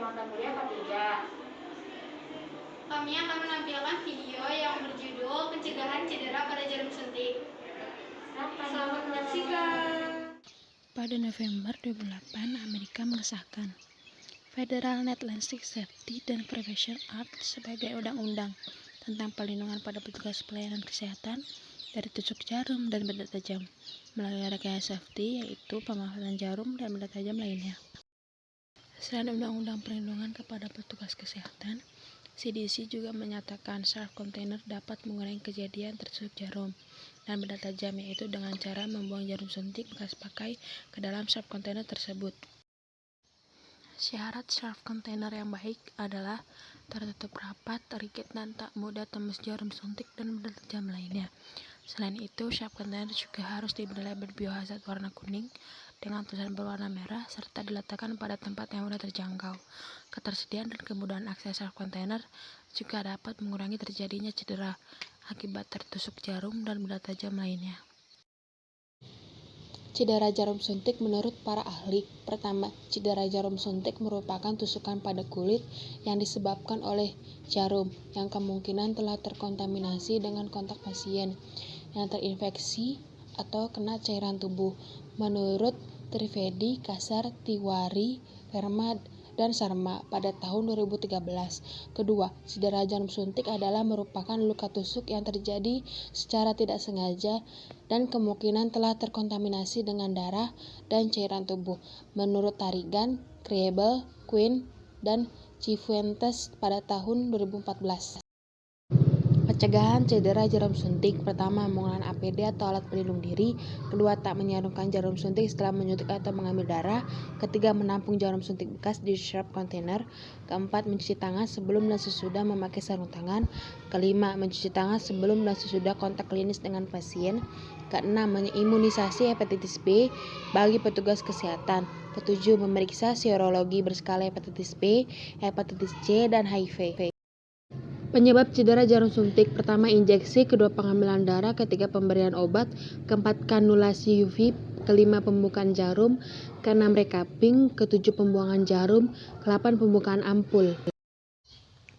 Mata Kuliah K3. Kami akan menampilkan video yang berjudul Pencegahan Cedera pada Jarum Suntik. Selamat menyaksikan. Pada November 2008, Amerika mengesahkan Federal Net Lancet Safety and Prevention Act sebagai undang-undang tentang perlindungan pada petugas pelayanan kesehatan dari tusuk jarum dan benda tajam melalui rekayasa safety, yaitu pemanfaatan jarum dan benda tajam lainnya. Selain undang-undang perlindungan kepada petugas kesehatan, CDC juga menyatakan sharp container dapat mengurangi kejadian tertusuk jarum dan benda tajam, yaitu dengan cara membuang jarum suntik bekas pakai ke dalam sharp container tersebut. Syarat sharp container yang baik adalah tertutup rapat, rigid, dan tak mudah tembus jarum suntik dan benda tajam lainnya. Selain itu, sharp container juga harus diberi label biohazard warna kuning dengan tulisan berwarna merah serta diletakkan pada tempat yang mudah terjangkau. Ketersediaan dan kemudahan akses sharp container juga dapat mengurangi terjadinya cedera akibat tertusuk jarum dan benda tajam lainnya. Cedera jarum suntik menurut para ahli. Pertama, cedera jarum suntik merupakan tusukan pada kulit yang disebabkan oleh jarum yang kemungkinan telah terkontaminasi dengan kontak pasien yang terinfeksi atau kena cairan tubuh. Menurut Trivedi, Kasar, Tiwari, Verma, dan Sharma pada tahun 2013. Kedua, cedera jarum suntik adalah merupakan luka tusuk yang terjadi secara tidak sengaja dan kemungkinan telah terkontaminasi dengan darah dan cairan tubuh. Menurut Tarigan, Kriebel, Quinn, dan Cifuentes pada tahun 2014. Pencegahan cedera jarum suntik. Pertama, menggunakan APD atau alat pelindung diri. Kedua, tak menyarungkan jarum suntik setelah menyuntik atau mengambil darah. Ketiga, menampung jarum suntik bekas di sharp container. Keempat, mencuci tangan sebelum dan sesudah memakai sarung tangan. Kelima, mencuci tangan sebelum dan sesudah kontak klinis dengan pasien. Keenam, imunisasi hepatitis B bagi petugas kesehatan. Ketujuh, memeriksa serologi berskala hepatitis B, hepatitis C, dan HIV. Penyebab cedera jarum suntik. Pertama, injeksi. Kedua, pengambilan darah. Ketiga, pemberian obat. Keempat, kanulasi UV. Kelima, pembukaan jarum. Keenam, recapping. Ketujuh, pembuangan jarum. Kedelapan, pembukaan ampul.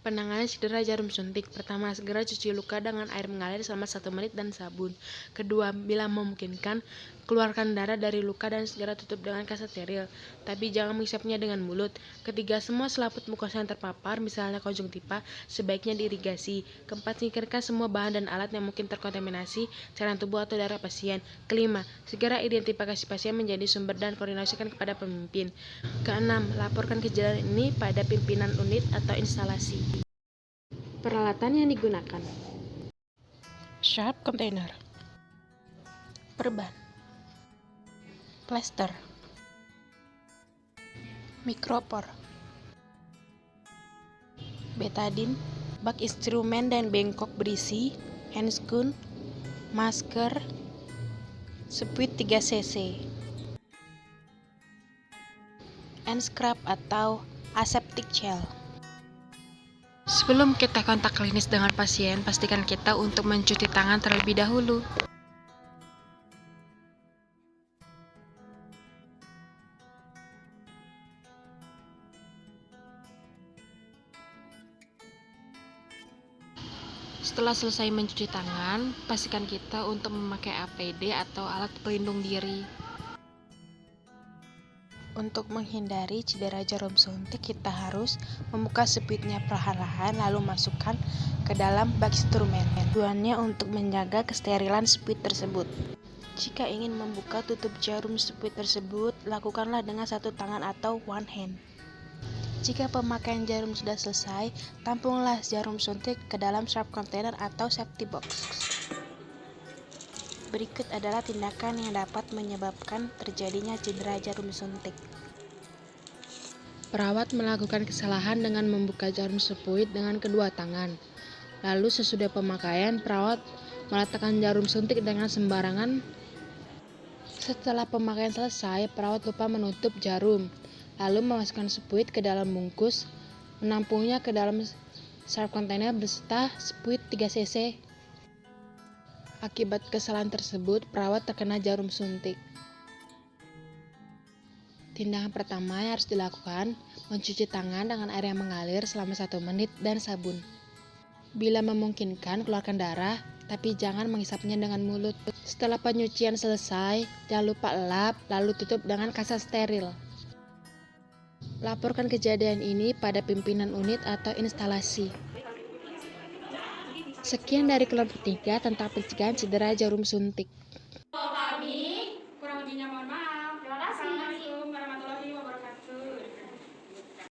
Penanganan cedera jarum suntik. Pertama, segera cuci luka dengan air mengalir selama 1 menit dan sabun. Kedua, bila memungkinkan, keluarkan darah dari luka dan segera tutup dengan kain steril, tapi jangan menghisapnya dengan mulut. Ketiga, semua selaput mukosa yang terpapar, misalnya konjungtiva, sebaiknya diirigasi. Keempat, singkirkan semua bahan dan alat yang mungkin terkontaminasi cairan tubuh atau darah pasien. Kelima, segera identifikasi pasien menjadi sumber dan koordinasikan kepada pemimpin. Keenam, laporkan kejadian ini pada pimpinan unit atau instalasi. Peralatan yang digunakan: sharp container, perban, plester, mikropor, betadine, bak instrumen dan bengkok berisi, handscoon, masker, spuit 3 cc, and scrub atau aseptic gel. Sebelum kita kontak klinis dengan pasien, pastikan kita untuk mencuci tangan terlebih dahulu. Setelah selesai mencuci tangan, pastikan kita untuk memakai APD atau alat pelindung diri. Untuk menghindari cedera jarum suntik, kita harus membuka spuitnya perlahan-lahan lalu masukkan ke dalam bak instrumen. Tujuannya untuk menjaga kesterilan spuit tersebut. Jika ingin membuka tutup jarum spuit tersebut, lakukanlah dengan satu tangan atau one hand. Jika pemakaian jarum sudah selesai, tampunglah jarum suntik ke dalam sharp container atau safety box. Berikut adalah tindakan yang dapat menyebabkan terjadinya cedera jarum suntik. Perawat melakukan kesalahan dengan membuka jarum spuit dengan kedua tangan. Lalu sesudah pemakaian, perawat meletakkan jarum suntik dengan sembarangan. Setelah pemakaian selesai, perawat lupa menutup jarum, lalu memasukkan spuit ke dalam bungkus, menampungnya ke dalam sharp container beserta spuit 3 cc. Akibat kesalahan tersebut, perawat terkena jarum suntik. Tindakan pertama yang harus dilakukan, mencuci tangan dengan air yang mengalir selama 1 menit dan sabun. Bila memungkinkan, keluarkan darah, tapi jangan menghisapnya dengan mulut. Setelah penyucian selesai, jangan lupa lap, lalu tutup dengan kaca steril. Laporkan kejadian ini pada pimpinan unit atau instalasi. Sekian dari kelompok 3 tentang pencegahan cedera jarum suntik.